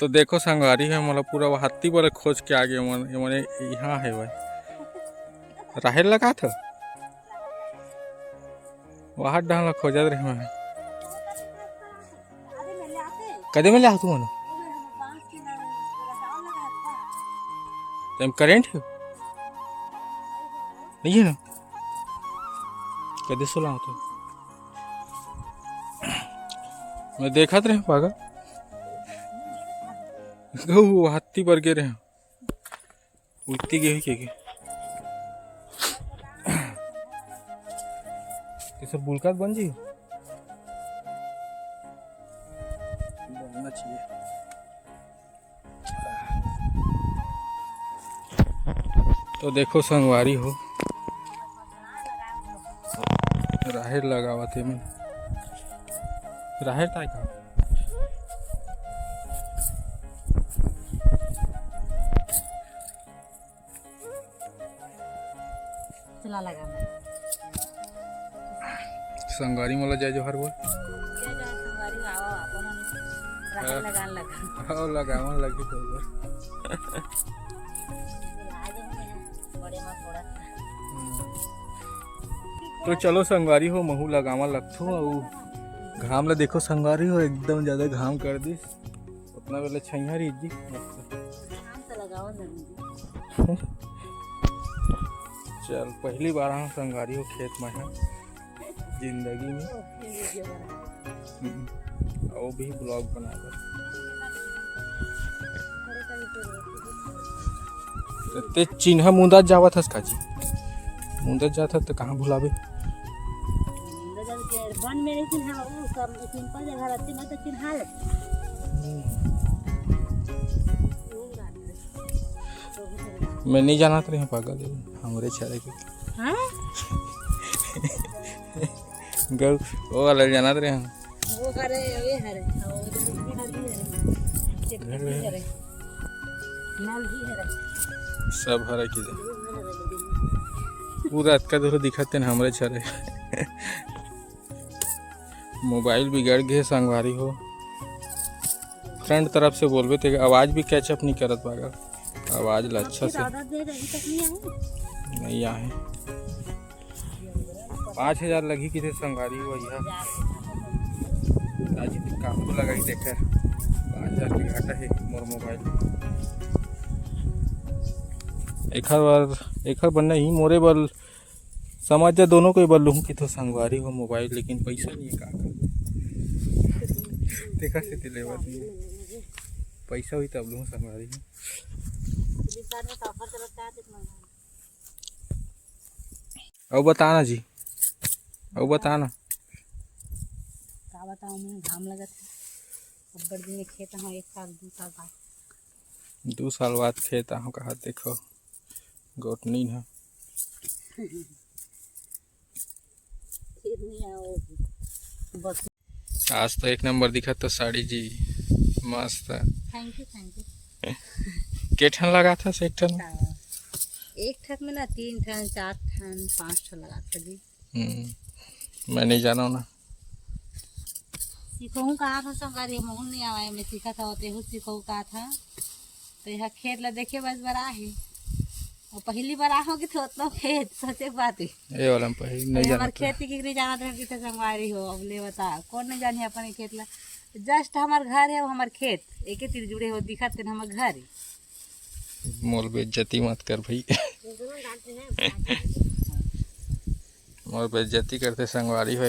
तो देखो संगवारी है मतलब पूरा वो हाथी पर खोज के आगे मैंने यहाँ है भाई राहेर लगा था वहाँ डाल खोजत रहे मैं कदे में लिया तू मनो तुम करेंट है नहीं है ना कदे सोला तो मैं देखा रहे पागल गहू हाथी पर गिरे उठती गेहूँ के सब बुलकात बन जी बनना चाहिए। तो देखो संगवारी हो राहेर लगावा थे मैं राहेर ताई का चला लगा संगवारी मला जय जोहर बोल लगावन लगी तो तो चलो संगवारी हो महू लगावा लगथो और घाम ला देखो संगवारी हो एकदम ज्यादा घाम कर दी उतना वेले छैया रही जी चल पहली बार हम संगवारी हो खेत में है जिंदगी में वो भी ब्लॉग बनाकर ते चिन्ह मुंदा जावत हस काजी मुंदा जाता तो कहाँ भुलावे वन में नहीं चिन्हा वो सब सिंपल जगह रहती ना तो चिन्हा मैं नहीं जाना तो रहे पागल हमारे छारे के हां गल वो अलग जाना तो रहे वो करे ये हरे नल भी हरे सब हरा की पूरा का दूर दिखाते हैं हमारे छारे मोबाइल बिगड़ गए संगवारी हो फ्रंट तरफ से बोलबे तो आवाज भी कैचअप नहीं करत पागल आवाज ला अच्छा से नहीं आए 5000 लगी कि थे संगवारी हो आज काम तो लगा ही देखे 5000 की घाटा है मोर मोबाइल एक बनना ही मोरे बल समझ जा दोनों को बल लूँ कि तो संगवारी हो मोबाइल लेकिन पैसा नहीं है का देखा से दिलेवा पैसा हुई तब लूँ संगवारी अब बताना जी अब बताना का बताऊं मैं घाम लगा था अब बड़ दिन में खेत हूं 1 साल 2 साल बाद 2 साल बाद खेत हूं कहा देखो गोटनी है बस आज तो 1 नंबर दिखा तो साड़ी जी मस्त है थैंक यू के ठन लगा था से एक ठन एक ठक में ना 3 ठन 4 ठन 5 ठन लगा था जी मैं नहीं जाना ना सीखूं कहा था संगवारी मोहन नहीं आवा मैं सीखा था होते हूँ सीखूं कहा था तो यह खेत ला देखे बस बड़ा है और पहली बार आओगे तो उतना खेत सोचे बात है ये वाला में पहली नहीं जाना खेती की जाना था कि संगवारी हो अब ले बता कौन नहीं जानी अपने खेत ला जस्ट हमार घर है वो हमार खेत एक ही तीर जुड़े हो दिखत है हमार घर मोल बेइज्जती मत कर भाई मोल बेइज्जती करते संगवारी हो